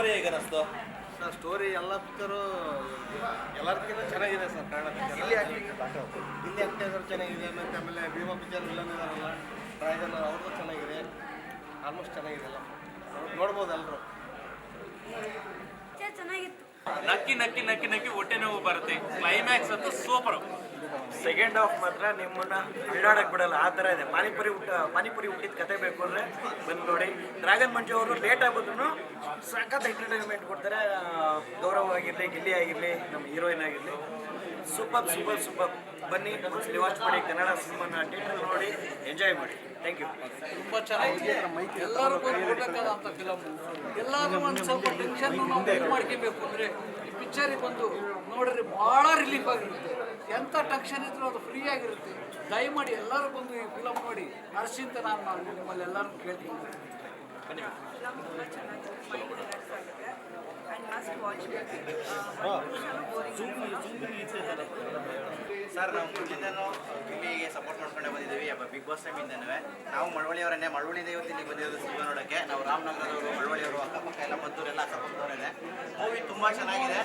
Story ಹೇಗೆ ಅನ್ನಿಸ್ತು sir? Story ಎಲ್ಲ ಪಿಕ್ಚರು ಎಲ್ಲದಕ್ಕಿಂತ ಚೆನ್ನಾಗಿದೆ ಸರ್. ಕನ್ನಡ ಪಿಕ್ಚರ್ ಇಲ್ಲಿ ಆ್ಯಕ್ಟಿಂಗ್ ಚೆನ್ನಾಗಿದೆ. ಮತ್ತು ಆಮೇಲೆ ಭೀಮಾ ಪಿಕ್ಚರ್ ವಿಲನ್ ಇದಾರಲ್ಲ ಡ್ರ್ಯಾಗನ್, ಅವ್ರದ್ದು ಚೆನ್ನಾಗಿದೆ. ಆಲ್ಮೋಸ್ಟ್ ಚೆನ್ನಾಗಿದೆ ಎಲ್ಲ, ನೋಡ್ಬೋದು ಎಲ್ಲರೂ. ನಕ್ಕಿ ನಕ್ಕಿ ನಕ್ಕಿ ನಕ್ಕಿ ಹೊಟ್ಟೆ ನೋವು ಬರುತ್ತೆ. ಕ್ಲೈಮ್ಯಾಕ್ಸ್ ಅಂತೂ ಸೂಪರ್. ಸೆಕೆಂಡ್ ಹಾಫ್ ಮಾತ್ರ ನಿಮ್ಮನ್ನ ಬಿಡಾಡಕ್ಕೆ ಬಿಡಲ್ಲ, ಆ ಥರ ಇದೆ. ಪಾನಿಪುರಿ ಹುಟ್ಟಿದ ಕತೆ ಬೇಕು ಅಂದರೆ ಬಂದು ನೋಡಿ. ಡ್ರ್ಯಾಗನ್ ಮಂಜು ಅವರು ಲೇಟ್ ಆಗೋದ್ರೂ ಸಖತ್ ಎಂಟರ್ಟೈನ್ಮೆಂಟ್ ಕೊಡ್ತಾರೆ. ಗೌರವ್ ಆಗಿರಲಿ, ಗಿಲ್ಲಿ ಆಗಿರಲಿ, ನಮ್ಮ ಹೀರೋಯಿನ್ ಆಗಿರಲಿ, ಸೂಪರ್. ಬನ್ನಿ ಒಂದ್ಸಲಿ ವಾಚ್ ಮಾಡಿ ಕನ್ನಡ ಸಿನಿಮಾನ ಥಿಯೇಟರ್ ನೋಡಿ ಎಂಜಾಯ್ ಮಾಡಿ. Thank you. ತುಂಬ ಚೆನ್ನಾಗಿದೆ. ಎಲ್ಲರೂ ನೋಡಬೇಕಾದಂಥ ಫಿಲಮ್. ಎಲ್ಲರೂ ಒಂದು ಸ್ವಲ್ಪ ಟೆನ್ಷನ್ ನಾವು ಮಾಡ್ಕೋಬೇಕು ಅಂದರೆ ಈ ಪಿಕ್ಚರಿಗೆ ಬಂದು ನೋಡಿದ್ರೆ ಭಾಳ ರಿಲೀಫ್ ಆಗಿರುತ್ತೆ. ಎಂಥ ಟೆನ್ಷನ್ ಇದ್ರೂ ಅದು ಫ್ರೀ ಆಗಿರುತ್ತೆ. ದಯಮಾಡಿ ಎಲ್ಲರೂ ಬಂದು ಈ ಫಿಲಮ್ ನೋಡಿ ಹರ್ಷಿಂತ ನಾನು ನಿಮ್ಮಲ್ಲಿ ಎಲ್ಲರೂ ಕೇಳ್ತೀನಿ. ಸರ್, ನಾವು ಮುಂಚಿಂದನೂ ಗಿಲ್ಲಿಗೆ ಸಪೋರ್ಟ್ ಮಾಡ್ಕೊಂಡೇ ಬಂದಿದ್ದೀವಿ. ಬಿಗ್ ಬಾಸ್ ಟೈಮಿಂದನೂ ನಾವು ಮಳವಳ್ಳಿಯವರನ್ನೇ, ಮಳವಳ್ಳಿಯಿಂದ ಇವತ್ತಿಗೆ ಬಂದಿರೋದು ಸಿನಿಮಾ ನೋಡೋಕ್ಕೆ. ನಾವು ರಾಮನಗರದವರು, ಮಳವಳ್ಳಿಯವರು, ಅಕ್ಕಪಕ್ಕ ಎಲ್ಲ ಮದ್ದೂರೆಲ್ಲ ಕರ್ಕೊಂಡವರೇ. ಮೂವಿ ತುಂಬ ಚೆನ್ನಾಗಿದೆ.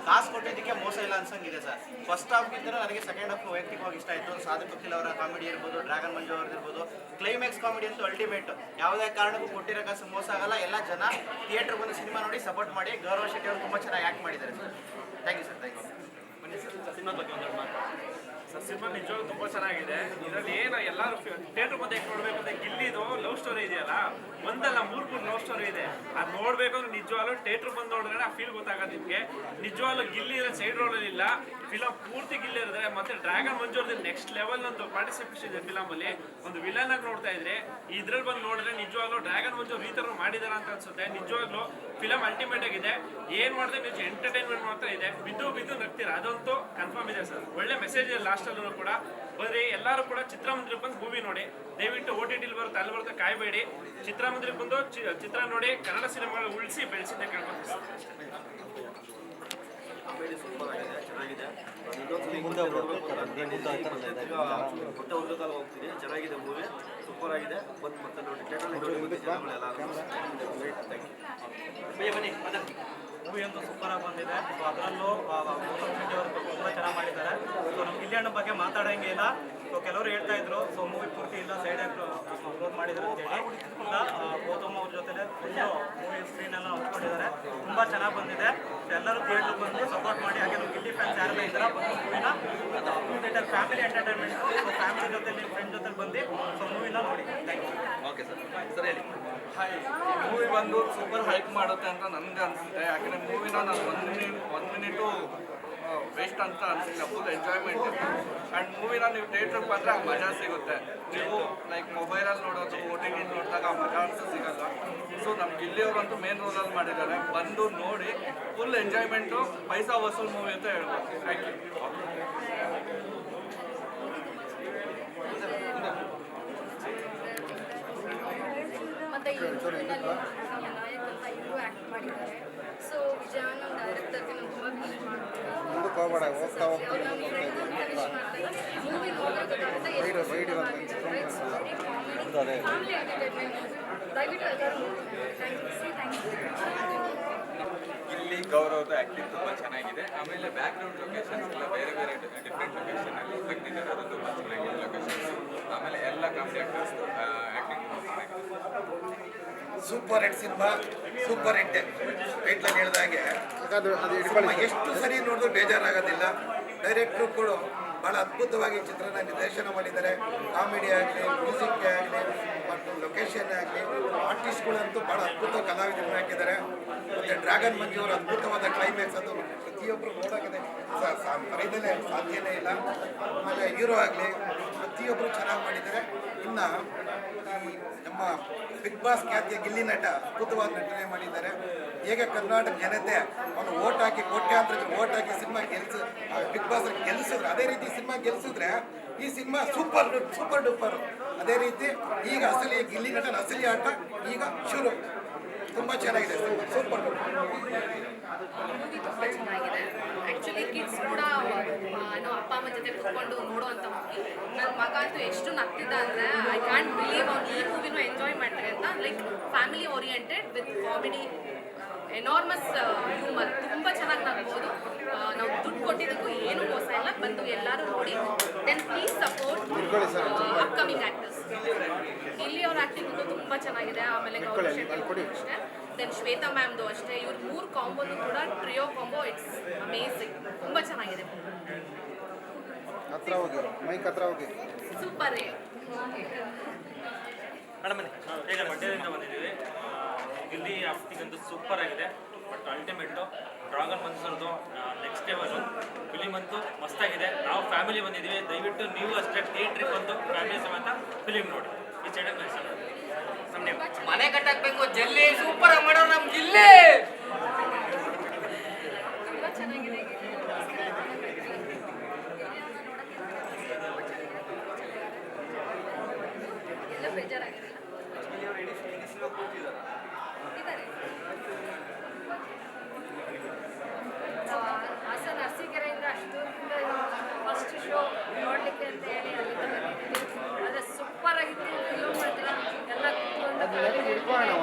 ಕಾಸು ಕೊಟ್ಟಿದ್ದಕ್ಕೆ ಮೋಸ ಇಲ್ಲ ಅನ್ಸಂಗಿದೆ ಸರ್. ಫಸ್ಟ್ ಹಾಫ್ಗಿಂತ ನನಗೆ ಸೆಕೆಂಡ್ ಹಾಫ್ ವೈಯಕ್ತಿಕವಾಗಿ ಇಷ್ಟ ಆಯಿತು. ಸಾಧು ಕೋಕಿಲ್ ಅವರ ಕಾಮಿಡಿ ಇರ್ಬೋದು, ಡ್ರ್ಯಾಗನ್ ಮಂಜು ಅವ್ರದ್ದು ಇರ್ಬೋದು. ಕ್ಲೈಮ್ಯಾಕ್ಸ್ ಕಾಮಿಡಿ ಅಂತೂ ಅಲ್ಟಿಮೇಟ್. ಯಾವುದೇ ಕಾರಣಕ್ಕೂ ಕೊಟ್ಟಿರೋ ಕಾಸು ಮೋಸ ಆಗಲ್ಲ. ಎಲ್ಲ ಜನ ಥಿಯೇಟ್ರ್ ಬಂದು ಸಿನಿಮಾ ನೋಡಿ ಸಪೋರ್ಟ್ ಮಾಡಿ. ಗೌರವ್ ಶೆಟ್ಟಿ ಅವರು ತುಂಬ ಚೆನ್ನಾಗಿ ಆ್ಯಕ್ಟ್ ಮಾಡಿದ್ದಾರೆ sir. Thank you sir. Thank you. ಬನ್ನಿ ಸರ್, ಸಿನಿಮಾ ಬಗ್ಗೆ ಒಂದೆರಡು ಮಾತು. ಸರ್, ಸಿನಿಮಾ ನಿಜವಾಗ್ಲೂ ತುಂಬ ಚೆನ್ನಾಗಿದೆ. ಇದರಲ್ಲಿ ಏನು ಎಲ್ಲರೂ ಥಿಯೇಟ್ರ್ ಮುಂದೆ ನೋಡಬೇಕು ಅಂದರೆ ಗಿಲ್ಲಿದು ಲವ್ ಸ್ಟೋರಿ ಇದೆಯಲ್ಲ, ಒಂದಲ್ಲ ಮೂರು ಲವ್ ಸ್ಟೋರಿ ಇದೆ. ಅದು ನೋಡಬೇಕು ಅಂದ್ರೆ ನಿಜವಾಗ್ಲೂ ಥಿಯೇಟ್ರ್ ಬಂದು ನೋಡಿದ್ರೆ ಆ ಫೀಲ್ ಗೊತ್ತಾಗೋದು ನಿಮಗೆ. ನಿಜವಾಗ್ಲೂ ಗಿಲ್ಲಿ ಇರೋ ಸೈಡ್ ರೋಲಲ್ಲಿ ಇಲ್ಲ, ಫಿಲಮ್ ಪೂರ್ತಿ ಗಿಲ್ಲಿ ಇರಿದ್ರೆ. ಮತ್ತು ಡ್ರ್ಯಾಗನ್ ಮಂಜು ಅವ್ರದ್ದು ನೆಕ್ಸ್ಟ್ ಲೆವೆಲ್ ಒಂದು ಪಾರ್ಟಿಸಿಪೇಷನ್ ಇದೆ ಫಿಲಮಲ್ಲಿ. ಒಂದು ವಿಲನ್ ಆಗಿ ನೋಡ್ತಾ ಇದ್ರೆ ಇದ್ರಲ್ಲಿ ಬಂದು ನೋಡಿದ್ರೆ ನಿಜವಾಗ್ಲೂ ಡ್ರ್ಯಾಗನ್ ಮಂಜು ಅವ್ರು ಈ ಥರ ಮಾಡಿದಾರ ಅಂತ ಅನ್ಸುತ್ತೆ. ನಿಜವಾಗ್ಲೂ ಫಿಲಮ್ ಅಲ್ಟಿಮೇಟ್ ಆಗಿದೆ. ಏನು ಮಾಡಿದ್ರೆ ನೀವು ಎಂಟರ್ಟೈನ್ಮೆಂಟ್ ಮಾಡ್ತಾ ಇದೆ. ಬಿದ್ದು ನಗ್ತೀರ, ಅದಂತೂ ಕನ್ಫರ್ಮ್ ಇದೆ ಸರ್. ಒಳ್ಳೆ ಮೆಸೇಜ್ ಇದೆ ಲಾಸ್ಟಲ್ಲೂ ಕೂಡ. ಬಂದರೆ ಎಲ್ಲರೂ ಕೂಡ ಚಿತ್ರಮಂದಿರಕ್ಕೆ ಬಂದು ಮೂವಿ ನೋಡಿ. ದಯವಿಟ್ಟು OTT ಬರುತ್ತೆ, ಅಲ್ಲಿ ಬರುತ್ತೆ, ಕಾಯಬೇಡಿ. ಚಿತ್ರಮಂದಿರಕ್ಕೆ ಬಂದು ಚಿತ್ರ ನೋಡಿ ಕನ್ನಡ ಸಿನಿಮಾಗಳು ಉಳಿಸಿ ಬೆಳೆಸಿದ್ದೆ ಕೇಳ್ಬೋದು ಸರ್. ಕಾಮಿಡಿ ಸೂಪರ್ ಆಗಿದೆ, ಚೆನ್ನಾಗಿದೆ. ಮುಂದೆ ಉದ್ದಕಾಲ ಹೋಗ್ತೀನಿ. ಚೆನ್ನಾಗಿದೆ ಮೂವಿ, ಸೂಪರ್ ಆಗಿದೆ. ಬಂದು ಮತ್ತೆ ನೋಡಿ ಥಿಯೇಟರ್ಲಿ ನೋಡಿ ಜನಗಳೆಲ್ಲ. ಬನ್ನಿ ಮೂವಿ ಅಂತೂ ಸೂಪರಾಗಿ ಬಂದಿದೆ. ಸೊ ಅದರಲ್ಲೂ ಗೌತಮ್ ಶೆಟ್ಟಿ ಅವರು ತುಂಬ ಚೆನ್ನಾಗಿ ಮಾಡಿದ್ದಾರೆ. ಸೊ ನಮ್ಮ ಗಿಲ್ಲಿ ಅಣ್ಣ ಬಗ್ಗೆ ಮಾತಾಡೋಂಗೆ ಇಲ್ಲ. ಸೊ ಕೆಲವರು ಹೇಳ್ತಾ ಇದ್ರು ಸೊ ಮೂವಿ ಪೂರ್ತಿ ಇಲ್ಲ ಸೈಡ್ ಅಪ್ಲೋಡ್ ಮಾಡಿದ್ರು ಅಂತೇಳಿ. ಇಲ್ಲ, ಗೌತಮ್ ಅವ್ರ ಜೊತೆ ಫುಲ್ಲು ಮೂವಿ ಸ್ಕ್ರೀನೆಲ್ಲ ಹೊತ್ಕೊಂಡಿದ್ದಾರೆ. ತುಂಬ ಚೆನ್ನಾಗಿ ಬಂದಿದೆ. ಸೊ ಎಲ್ಲರೂ ಥಿಯೇಟ್ರಿಗೆ ಬಂದು ಸಪೋರ್ಟ್ ಮಾಡಿ. ಹಾಗೆ ನಾವು ಗಿಲ್ಲಿ ಫ್ಯಾನ್ಸ್ ಯಾರೆಲ್ಲ ಇದ್ದಾರೆ ಬಂದು ಮೂವಿನ theatre family entertainment. So family ಜೊತೆ ನಿಮ್ಮ ಫ್ರೆಂಡ್ ಜೊತೆ ಬಂದು ಸೊ ಮೂವಿನ ನೋಡಿ. Thank you. Okay sir. Sir ಹೇಳಿ. ಮೂವಿ ಬಂದು ಸೂಪರ್ ಹೈಕ್ ಮಾಡುತ್ತೆ ಅಂತ ನನಗೆ ಅನಿಸುತ್ತೆ. ಯಾಕೆಂದರೆ ಮೂವಿನ ನಾನು ಒಂದು ಮಿನಿಟು ವೇಸ್ಟ್ ಅಂತ ಅನಿಸಿಲ್ಲ. ಫುಲ್ ಎಂಜಾಯ್ಮೆಂಟ್ ಇದೆ. ಆ್ಯಂಡ್ ಮೂವಿನ ನೀವು ಥಿಯೇಟ್ರಿಗೆ ಬಂದರೆ ಆ ಮಜಾ ಸಿಗುತ್ತೆ. ನೀವು ಲೈಕ್ ಮೊಬೈಲಲ್ಲಿ ನೋಡೋದು, OTT ನೋಡಿದಾಗ ಆ ಮಜಾ ಅಂತೂ ಸಿಗಲ್ಲ. ಸೊ ನಮ್ಮ ಗಿಲ್ಲಿಯವರಂತೂ ಮೇನ್ ರೋಲಲ್ಲಿ ಮಾಡಿದ್ದಾರೆ. ಬಂದು ನೋಡಿ, ಫುಲ್ ಎಂಜಾಯ್ಮೆಂಟು, ಪೈಸಾ ವಸೂಲ್ ಮೂವಿ ಅಂತ ಹೇಳ್ಬೋದು. Thank you. ಮತ್ತು ಈ ಮೂವಿನಲ್ಲಿ ನಮ್ಮ ನಾಯಕ ಅಂತ ಇವರು ಆ್ಯಕ್ಟ್ ಮಾಡಿದ್ದಾರೆ. ಸೊ ವಿಜಯನ ಡೈರೆಕ್ಟರ್ಗೆ ನಾನು ತುಂಬ ವಿಶ್ ಮಾಡ್ತೀನಿ. ಅವ್ರು ನಮ್ಮ ಫ್ರೆಂಡ್ ಅಂತ ವಿಶ್ ಮಾಡ್ತೀನಿ. ಮೂವಿ ನೋಡೋದು ಫ್ಯಾಮಿಲಿ ಎಂಟರ್ಟೈನ್ಮೆಂಟ್. ದಯವಿಟ್ಟು ಎಲ್ಲರೂ ನೋಡಿ. Thank you. ಇಲ್ಲಿ ಗೌರವದ ಆ್ಯಕ್ಟಿಂಗ್ ತುಂಬ ಚೆನ್ನಾಗಿದೆ. ಆಮೇಲೆ ಬ್ಯಾಕ್ಗ್ರೌಂಡ್ ಲೊಕೇಶನ್ಸ್ ಎಲ್ಲ ಬೇರೆ ಡಿಫ್ರೆಂಟ್ ಲೊಕೇಶನಲ್ಲಿ ತೆಗೆದಿದ್ದಾರೆ. ಅದು ತುಂಬ ಚೆನ್ನಾಗಿದೆ ಲೊಕೇಶನ್ಸ್. ಆಮೇಲೆ ಎಲ್ಲ ಕಾಮಿಡಿ ಆ್ಯಕ್ಟರ್ಸ್ ಆ್ಯಕ್ಟಿಂಗ್ ತುಂಬ ಚೆನ್ನಾಗಿದೆ. Super hit cinema, super hit. ಟೈಟ್ಲಲ್ಲಿ ಹೇಳಿದಾಗೆ ಎಷ್ಟು ಸರಿ ನೋಡಿದ್ರು ಬೇಜಾರಾಗೋದಿಲ್ಲ. ಡೈರೆಕ್ಟ್ರು ಕೂಡ ಭಾಳ ಅದ್ಭುತವಾಗಿ ಚಿತ್ರನ ನಿರ್ದೇಶನ ಮಾಡಿದ್ದಾರೆ. ಕಾಮಿಡಿ ಆಗಲಿ, ಮ್ಯೂಸಿಕ್ ಆಗಲಿ, ಮತ್ತು ಲೊಕೇಶನ್ ಆಗಲಿ, ಆರ್ಟಿಸ್ಟ್ಗಳಂತೂ ಭಾಳ ಅದ್ಭುತ ಕಲಾವಿದರನ್ನ ಹಾಕಿದ್ದಾರೆ. ಮತ್ತು ಡ್ರ್ಯಾಗನ್ ಮಂಜು ಅವರು ಅದ್ಭುತವಾದ ಕ್ಲೈಮ್ಯಾಕ್ಸ್, ಅದು ಪ್ರತಿಯೊಬ್ಬರು ನೋಡೋಕ್ಕೆ ಬರೀದಲೇ ಸಾಧ್ಯನೇ ಇಲ್ಲ. ಆಮೇಲೆ ಹೀರೋ ಆಗಲಿ ಪ್ರತಿಯೊಬ್ಬರು ಚೆನ್ನಾಗಿ ಮಾಡಿದ್ದಾರೆ. ಇನ್ನು ನಮ್ಮ ಬಿಗ್ ಬಾಸ್ ಖ್ಯಾತಿಯ ಗಿಲ್ಲಿ ನಟ ಅದ್ಭುತವಾದ ನಟನೆ ಮಾಡಿದ್ದಾರೆ. ಹೇಗೆ ಕರ್ನಾಟಕ ಜನತೆ ಅವನು ಓಟ್ ಹಾಕಿ ಕೋಟ್ಯಾಂತರ ಓಟ್ ಹಾಕಿ ಸಿನಿಮಾ ಬಿಗ್ ಬಾಸ್ ಗೆಲ್ಲಿಸಿದ್ರು, ಅದೇ ರೀತಿ ಸಿನಿಮಾ ಗೆಲ್ಲಿಸಿದ್ರೆ ಈ ಸಿನಿಮಾ ಸೂಪರ್ ಡೂಪರ್. ಅದೇ ರೀತಿ ಈಗ ಅಸಲಿ ಗಿಲ್ಲಿ ನಟನ ಅಸಲಿ ಆಟ ಈಗ ಶುರು. ತುಂಬ ಚೆನ್ನಾಗಿದೆ, ಸೂಪರ್ ಡೂಪರ್. ಮೂವಿ ತುಂಬ ಚೆನ್ನಾಗಿದೆ. ಆ್ಯಕ್ಚುಲಿ ಕಿಡ್ಸ್ ಕೂಡ ಅಪ್ಪ ಅಮ್ಮ ಜೊತೆ ಕೂತ್ಕೊಂಡು ನೋಡುವಂಥ ಮೂವಿ. ನನ್ನ ಮಗ ಅಂತೂ ಎಷ್ಟು ನಗ್ತಿದ್ದ ಅಂದರೆ ಐ ಕ್ಯಾಂಟ್ ಬಿಲೀವ್ ಅವ್ನು ಈ ಮೂವಿನೂ ಎಂಜಾಯ್ ಮಾಡ್ತಾರೆ ಅಂತ. Like family oriented with comedy enormous humour, ತುಂಬ ಚೆನ್ನಾಗಿ ನಗ್ಬೋದು. ನಾವು ದುಡ್ಡು ಕೊಟ್ಟಿದ್ದಕ್ಕೂ ಏನು ಮೋಸ ಇಲ್ಲ, ಬಂದು ಎಲ್ಲರೂ ನೋಡಿ. Then please support upcoming actors. Gilli ಅವ್ರ ಆ್ಯಕ್ಟಿಂಗ್ ತುಂಬ ಚೆನ್ನಾಗಿದೆ. ಆಮೇಲೆ ಗೌರವ್ ಶೆಟ್ಟಿ ಅಷ್ಟೇ, ದೆನ್ ಶ್ವೇತಾ ಮ್ಯಾಮ್ದು ಅಷ್ಟೇ. ಇವ್ರ 3 ಕಾಂಬೋನು ಕೂಡ ಟ್ರಿಯೋ ಕಾಂಬೋ, ಇಟ್ಸ್ ಅಮೇಸಿಂಗ್, ತುಂಬ ಚೆನ್ನಾಗಿದೆ. ಸೂಪರ್. ಮೇಡಮ್ ಈಗ ಮಂಡ್ಯದಿಂದ ಬಂದಿದ್ದೀವಿ. ಗಿಲ್ಲಿ ಆಕ್ಟಿಂಗ್ ಅಂತೂ ಸೂಪರ್ ಆಗಿದೆ. ಬಟ್ ಅಲ್ಟಿಮೇಟು ಡ್ರಾಗನ್ ಮನ್ಸರ್ದು ನೆಕ್ಸ್ಟ್ ಲೆವೆಲು. ಫಿಲಿಮ್ ಅಂತೂ ಮಸ್ತಾಗಿದೆ. ನಾವು ಫ್ಯಾಮಿಲಿ ಬಂದಿದ್ದೀವಿ, ದಯವಿಟ್ಟು ನೀವು ಅಷ್ಟೇ ಥಿಯೇಟ್ರಿಗೆ ಬಂದು ಫ್ಯಾಮಿಲಿ ಸಮೇತ ಫಿಲಿಮ್ ನೋಡಿ. ಈ ಸೈಡಲ್ಲಿ ನಮ್ಮ ಮನೆ ಕಟ್ಟಾಕ್ಬೇಕು, ಜಲ್ಲಿ ಸೂಪರ್ ಆಗಿ ಮಾಡೋ ನಮ್ ಗಿಲ್ಲಿ. ತುಂಬ ಚೆನ್ನಾಗಿದೆ. ಎಲ್ಲ ಬೇಜಾರಾಗಿರಲಿಲ್ಲ. ಹಾಸನ ಅರಸೀಕೆರೆಯಿಂದ ಅಷ್ಟು ಫಸ್ಟ್ ಶೋ ನೋಡಲಿಕ್ಕೆ ಅಂತ ಹೇಳಿ ಅಲ್ಲಿಂದ ಬಂದಿದ್ದೀವಿ. ಆದರೆ ಸೂಪರ್ ಆಗಿತ್ತು. ಫಿಲ್ಮ್ ಮಾತ್ರ ಎಲ್ಲ ಕೂತ್ಕೊಂಡು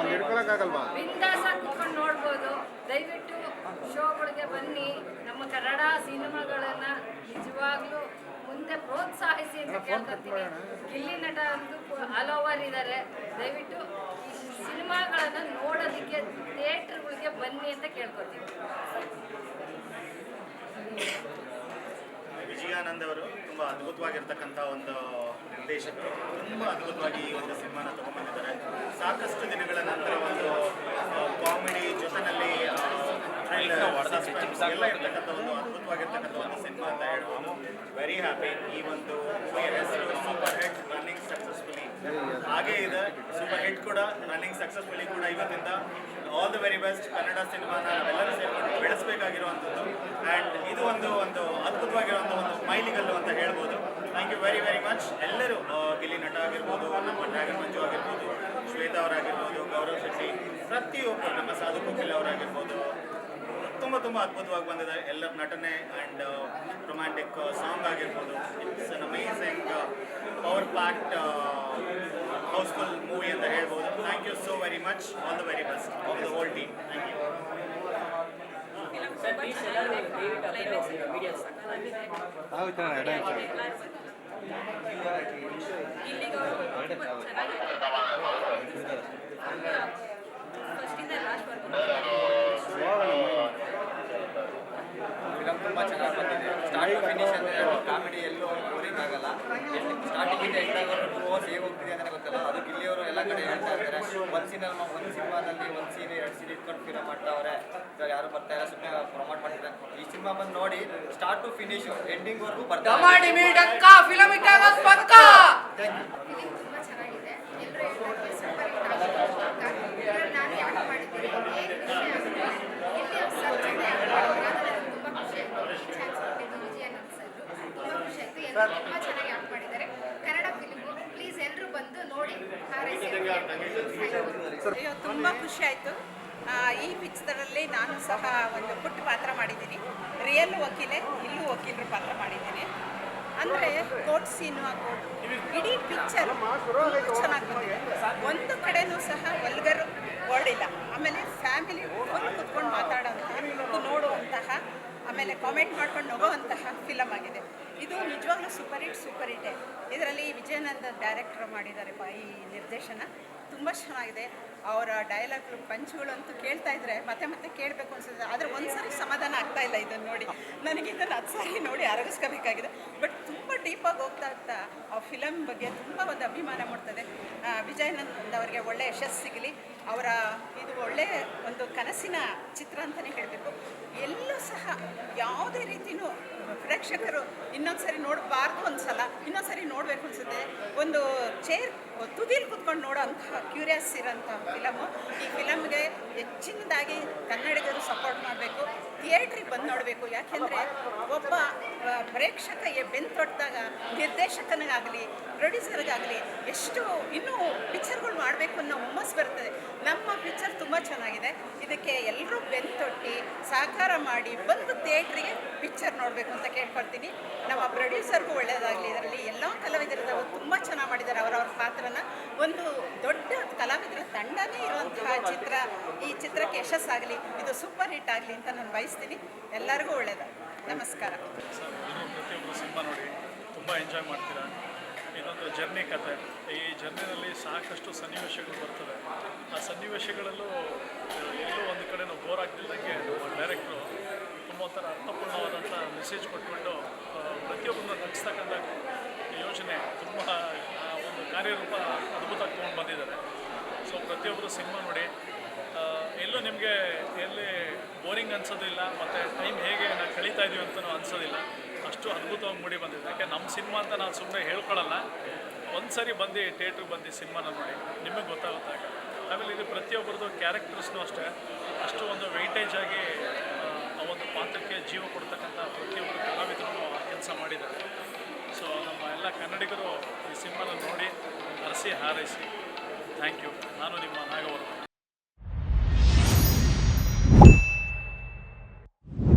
ಬಿಂದಾಸ ಕೂತ್ಕೊಂಡು ನೋಡ್ಬೋದು. ದಯವಿಟ್ಟು ಶೋಗಳಿಗೆ ಬನ್ನಿ. ನಮ್ಮ ಕನ್ನಡ ಸಿನಿಮಾಗಳನ್ನು ನಿಜವಾಗ್ಲೂ ಮುಂದೆ ಪ್ರೋತ್ಸಾಹಿಸಿ ಅಂತ ಕೇಳ್ಕೊತೀನಿ. ಗಿಲ್ಲಿ ನಟ ಅಂತೂ ಆಲ್ ಓವರ್ ಇದ್ದಾರೆ. ದಯವಿಟ್ಟು ಈ ಸಿನಿಮಾಗಳನ್ನು ನೋಡೋದಕ್ಕೆ ಥಿಯೇಟರ್ಗಳಿಗೆ ಬನ್ನಿ ಅಂತ ಕೇಳ್ಕೊತೀನಿ. ವಿಜಯಾನಂದ್ ಅವರು ತುಂಬ ಅದ್ಭುತವಾಗಿರ್ತಕ್ಕಂಥ ಒಂದು ನಿರ್ದೇಶಕರು. ತುಂಬ ಅದ್ಭುತವಾಗಿ ಈ ಒಂದು ಸಿನಿಮಾನ ತೊಗೊಂಡ್ಬಂದಿದ್ದಾರೆ. ಸಾಕಷ್ಟು ದಿನಗಳ ನಂತರ ಒಂದು ಕಾಮಿಡಿ ಜೊತೆನಲ್ಲಿ ಎಲ್ಲ ಇರ್ತಕ್ಕಂಥ ಒಂದು ಅದ್ಭುತವಾಗಿರ್ತಕ್ಕಂಥ ಒಂದು ಸಿನಿಮಾ ಅಂತ ಹೇಳ್ಬೋದು. Very happy. ಈ ಒಂದು ಮೂವಿಯ ಹೆಸರು ಸೂಪರ್ ಹಿಟ್ ರನ್ನಿಂಗ್ ಸಕ್ಸಸ್ಫುಲಿ ಹಾಗೇ ಇದೆ. ಸೂಪರ್ ಹಿಟ್ ಕೂಡ ರನ್ನಿಂಗ್ ಸಕ್ಸಸ್ಫುಲಿ ಕೂಡ ಇವತ್ತಿಂದ all the very best. Kannada ಸಿನಿಮಾನ ನಾವೆಲ್ಲರೂ ಸೇರಿಕೊಂಡು ಬೆಳೆಸಬೇಕಾಗಿರುವಂಥದ್ದು. ಆ್ಯಂಡ್ ಇದು ಒಂದು ಅದ್ಭುತವಾಗಿರುವಂಥ ಒಂದು ಮೈಲಿಗಲ್ಲು ಅಂತ ಹೇಳ್ಬೋದು. Thank you very very much. ಎಲ್ಲರೂ ಗಿಲ್ಲಿ ನಟ ಆಗಿರ್ಬೋದು, ನಮ್ಮ ಡ್ರ್ಯಾಗನ್ ಮಂಜು ಆಗಿರ್ಬೋದು, ಶ್ವೇತಾ ಅವರಾಗಿರ್ಬೋದು, ಗೌರವ್ ಶೆಟ್ಟಿ, ಪ್ರತಿಯೊಬ್ಬರು ನಮ್ಮ ಸಾಧು ಕೋಕಿಲ್ ಅವರಾಗಿರ್ಬೋದು, ತುಂಬ ಅದ್ಭುತವಾಗಿ ಬಂದಿದೆ ಎಲ್ಲರ ನಟನೆ. ಆ್ಯಂಡ್ ರೊಮ್ಯಾಂಟಿಕ್ ಸಾಂಗ್ ಆಗಿರ್ಬೋದು. It's an amazing power packed house full movie ಅಂತ ಹೇಳ್ಬೋದು. Thank you so very much. All the very best of the whole team. Thank you. Film ತುಂಬ ಚೆನ್ನಾಗಿ ಬಂದಿದೆ. ಸ್ಟಾರ್ಟ್ ಫಿನಿಶ್ ಅಂದರೆ ಕಾಮಿಡಿ ಎಲ್ಲೂ ಬೋರಿಂಗ್ ಆಗಲ್ಲ. ಸ್ಟಾರ್ಟಿಂಗಿಂದ ಎಂಟಾಗೋರು 2 hours ಹೇಗೆ ಹೋಗ್ತಿದೆ ಅಂತ ಗೊತ್ತಲ್ಲ. ಅದು ಗಿಲ್ಲಿಯವರು ಎಲ್ಲ ಕಡೆ ಹೇಳ್ತಾ ಇದ್ದಾರೆ. ಒಂದು ಸಿನಿಮಾದಲ್ಲಿ 1 ಸೀನ್ 2 ಸೀನ್ ಇಟ್ಕೊಂಡು ಫಿಲಮ್ ಮಾಡ್ತಾವ್ರೆ. ಇವಾಗ ಯಾರು ಬರ್ತಾ ಇಲ್ಲ, ಸುಮ್ಮನೆ ಪ್ರಮೋಟ್ ಮಾಡ್ತಿದ್ದಾರೆ. ಈ ಸಿನಿಮಾ ಬಂದು ನೋಡಿ, ಸ್ಟಾರ್ಟ್ ಟು ಫಿನಿಶ್ ಎಂಡಿಂಗ್ವರೆಗೂ ಬರ್ತಾರೆ. ಫಿಲಮ್ ಇಟ್ಟಾಗ ಪಕ್ಕ. ಫಿಲಿಮ್ ತುಂಬ ಚೆನ್ನಾಗಿದೆ. ಎಲ್ಲರೂ ಹೇಳ್ತಾರೆ ಸೂಪರ್ ಹಿಟ್ ಆಗಿದೆ. ನಾನು ಯಾಕೆ ಮಾಡಿದ್ದೀನಿ ಏನು ವಿಷಯ ಅಂದರೆ ಇಲ್ಲಿ ಸರ್ ಜೊತೆ ನನಗೆ ತುಂಬ ಖುಷಿ ಆಯಿತು. ಈ ಚಾನ್ಸ್ ಕೊಟ್ಟಿದ್ದು ವಿಜಯಾನಂದ್ ಸರ್ ತುಂಬ ಖುಷಿ ಆಯಿತು. ಎಲ್ಲರೂ ತುಂಬ ಚೆನ್ನಾಗಿ ಆ್ಯಕ್ಟ್ ಮಾಡಿದ್ದಾರೆ. ಕನ್ನಡ ಫಿಲಿಮು ಪ್ಲೀಸ್ ಎಲ್ಲರೂ ಬಂದು ನೋಡಿ ಹಾರೈಸಿ. ಅಯ್ಯೋ ತುಂಬ ಖುಷಿ ಆಯಿತು. ಈ ಪಿಕ್ಚರಲ್ಲಿ ನಾನು ಸಹ ಒಂದು ಪುಟ್ಟ ಪಾತ್ರ ಮಾಡಿದ್ದೀನಿ. ರಿಯಲ್ ವಕೀಲೆ, ಇಲ್ಲೂ ವಕೀಲರು ಪಾತ್ರ ಮಾಡಿದ್ದೀನಿ. ಅಂದರೆ ಕೋರ್ಟ್ ಸೀನು ಆಗ್ಬೋದು, ಇಡೀ ಪಿಕ್ಚರ್ ಚೆನ್ನಾಗಿ ಬಂದಿದೆ. ಒಂದು ಕಡೆನೂ ಸಹ ವಲ್ಗರು ಓಡಿಲ್ಲ. ಆಮೇಲೆ ಫ್ಯಾಮಿಲಿ ಒಂದು ಕುತ್ಕೊಂಡು ಮಾತಾಡೋಂತಹ, ನೋಡುವಂತಹ, ಆಮೇಲೆ ಕಾಮೆಂಟ್ ಮಾಡ್ಕೊಂಡು ನಗೋವಂತಹ ಫಿಲಮ್ ಆಗಿದೆ. ಇದು ನಿಜವಾಗ್ಲೂ ಸೂಪರ್ ಹಿಟ್ಟೇ. ಇದರಲ್ಲಿ ವಿಜಯಾನಂದ ಡೈರೆಕ್ಟ್ರ್ ಮಾಡಿದ್ದಾರೆ ಈ ನಿರ್ದೇಶನ. ತುಂಬ ಚೆನ್ನಾಗಿದೆ. ಅವರ ಡೈಲಾಗ್ ಪಂಚ್ಗಳಂತೂ ಕೇಳ್ತಾ ಇದ್ರೆ ಮತ್ತೆ ಕೇಳಬೇಕು ಅನ್ಸುತ್ತೆ. ಆದರೆ ಒಂದ್ಸರಿ ಸಮಾಧಾನ ಆಗ್ತಾ ಇಲ್ಲ ಇದನ್ನು ನೋಡಿ. ನನಗೆ ಇದನ್ನು 10 ಸಾರಿ ನೋಡಿ ಅರಗಿಸ್ಕೋಬೇಕಾಗಿದೆ. ಬಟ್ ತುಂಬ ಡೀಪಾಗಿ ಹೋಗ್ತಾ ಆ ಫಿಲಮ್ ಬಗ್ಗೆ ತುಂಬ ಒಂದು ಅಭಿಮಾನ ಮೂಡ್ತದೆ. ವಿಜಯಾನಂದ್ ಅವರಿಗೆ ಒಳ್ಳೆಯ ಯಶಸ್ಸು ಸಿಗಲಿ. ಅವರ ಇದು ಒಳ್ಳೆಯ ಒಂದು ಕನಸಿನ ಚಿತ್ರ ಅಂತಲೇ ಹೇಳಬೇಕು. ಎಲ್ಲೂ ಸಹ ಯಾವುದೇ ರೀತಿಯೂ ಪ್ರೇಕ್ಷಕರು ಇನ್ನೊಂದ್ಸರಿ ನೋಡಬಾರ್ದು ಅನ್ಸಲ್ಲ, ಇನ್ನೊಂದ್ಸರಿ ನೋಡಬೇಕು ಅನ್ಸುತ್ತೆ. ಒಂದು ಚೇರ್ ತುದಿಲಿ ಕೂತ್ಕೊಂಡು ನೋಡೋ ಅಂತಹ ಕ್ಯೂರಿಯಸ್ ಇರೋಂಥ ಫಿಲಮು. ಈ ಫಿಲಮ್ಗೆ ಹೆಚ್ಚಿನದಾಗಿ ಕನ್ನಡಿಗರು ಸಪೋರ್ಟ್ ಮಾಡಬೇಕು, ಥಿಯೇಟ್ರಿಗೆ ಬಂದು ನೋಡಬೇಕು. ಯಾಕೆಂದರೆ ಒಬ್ಬ ಪ್ರೇಕ್ಷಕ ಬೆನ್ನು ತೊಟ್ಟಾಗ ನಿರ್ದೇಶಕನಿಗಾಗಲಿ ಪ್ರೊಡ್ಯೂಸರ್ಗಾಗಲಿ ಎಷ್ಟು ಇನ್ನೂ ಪಿಕ್ಚರ್ಗಳು ಮಾಡಬೇಕು ಅನ್ನೋ ಹುಮ್ಮಸ್ಸು ಬರ್ತದೆ. ನಮ್ಮ ಪಿಕ್ಚರ್ ತುಂಬ ಚೆನ್ನಾಗಿದೆ. ಇದಕ್ಕೆ ಎಲ್ಲರೂ ಬೆನ್ನು ತೊಟ್ಟಿ ಸಹಕಾರ ಮಾಡಿ ಬಂದು ಥಿಯೇಟ್ರಿಗೆ ಪಿಕ್ಚರ್ ನೋಡಬೇಕು ಅಂತ ಕೇಳ್ಕೊಳ್ತೀನಿ. ನಮ್ಮ ಪ್ರೊಡ್ಯೂಸರ್ಗೂ ಒಳ್ಳೆಯದಾಗಲಿ. ಇದರಲ್ಲಿ ಎಲ್ಲ ಕಲಾವಿದರು ತುಂಬ ಚೆನ್ನಾಗಿ ಮಾಡಿದ್ದಾರೆ ಅವರವ್ರ ಪಾತ್ರನ. ಒಂದು ದೊಡ್ಡ ಕಲಾವಿದರ ಖಂಡನೆ ಇರುವಂತಹ ಚಿತ್ರ. ಈ ಚಿತ್ರಕ್ಕೆ ಯಶಸ್ಸಾಗಲಿ, ಇದು ಸೂಪರ್ ಹಿಟ್ ಆಗಲಿ ಅಂತ ನಾನು ಬಯಸ್ತೀನಿ. ಎಲ್ಲರಿಗೂ ಒಳ್ಳೆಯದಾಗಲಿ. ನಮಸ್ಕಾರ. ಸರ್ ಪ್ರತಿಯೊಬ್ಬರು ಸಿನಿಮಾ ನೋಡಿ ತುಂಬ ಎಂಜಾಯ್ ಮಾಡ್ತೀರಾ. ಇದೊಂದು ಜರ್ನಿ ಕತೆ. ಈ ಜರ್ನಿನಲ್ಲಿ ಸಾಕಷ್ಟು ಸನ್ನಿವೇಶಗಳು ಬರ್ತವೆ. ಆ ಸನ್ನಿವೇಶಗಳಲ್ಲೂ ಎಲ್ಲೂ ಒಂದು ಕಡೆ ನಾವು ಬೋರ್ ಆಗ್ತಿದ್ದಂಗೆ ಡೈರೆಕ್ಟ್ರು ತುಂಬ ಒಂಥರ ಅರ್ಥಪೂರ್ಣವಾದಂಥ ಮೆಸೇಜ್ ಕೊಟ್ಕೊಂಡು ಪ್ರತಿಯೊಬ್ಬರನ್ನ ನಗಿಸ್ತಕ್ಕಂಥ ಯೋಚನೆ ತುಂಬ ಒಂದು ಕಾರ್ಯರೂಪ ಅದ್ಭುತವಾಗಿ ತೊಗೊಂಡು ಬಂದಿದ್ದಾರೆ. ಸೊ ಪ್ರತಿಯೊಬ್ಬರು ಸಿನಿಮಾ ನೋಡಿ. ಎಲ್ಲೂ ನಿಮಗೆ ಎಲ್ಲಿ ಬೋರಿಂಗ್ ಅನ್ಸೋದಿಲ್ಲ, ಮತ್ತು ಟೈಮ್ ಹೇಗೆ ನಾವು ಕಳೀತಾ ಇದೀವಿ ಅಂತಲೂ ಅನ್ಸೋದಿಲ್ಲ. ಅಷ್ಟು ಅದ್ಭುತವಾಗಿ ಮೂಡಿ ಬಂದಿದೆ. ಯಾಕೆ ನಮ್ಮ ಸಿನಿಮಾ ಅಂತ ನಾವು ಸುಮ್ಮನೆ ಹೇಳ್ಕೊಳ್ಳಲ್ಲ. ಒಂದು ಸರಿ ಬಂದು ಥಿಯೇಟ್ರಿಗೆ ಬಂದು ಸಿನಿಮಾನ ನೋಡಿ, ನಿಮಗೆ ಗೊತ್ತಾಗುತ್ತೆ. ಆಮೇಲೆ ಇದು ಪ್ರತಿಯೊಬ್ಬರದ್ದು ಕ್ಯಾರೆಕ್ಟರ್ಸ್ನೂ ಅಷ್ಟೇ ಅಷ್ಟು ಒಂದು ವೆಯ್ಟೇಜ್ ಆಗಿ ಆ ಒಂದು ಪಾತ್ರಕ್ಕೆ ಜೀವ ಕೊಡ್ತಕ್ಕಂಥ ಪ್ರತಿಯೊಬ್ಬರು ಕಲಾವಿದರು ಕೆಲಸ ಮಾಡಿದ್ದಾರೆ. ಸೊ ನಮ್ಮ ಎಲ್ಲ ಕನ್ನಡಿಗರು ಈ ಸಿನಿಮಾನ ನೋಡಿ ಹರಸಿ ಹಾರೈಸಿ. Thank you. ನಾನು ನಿಮ್ಮ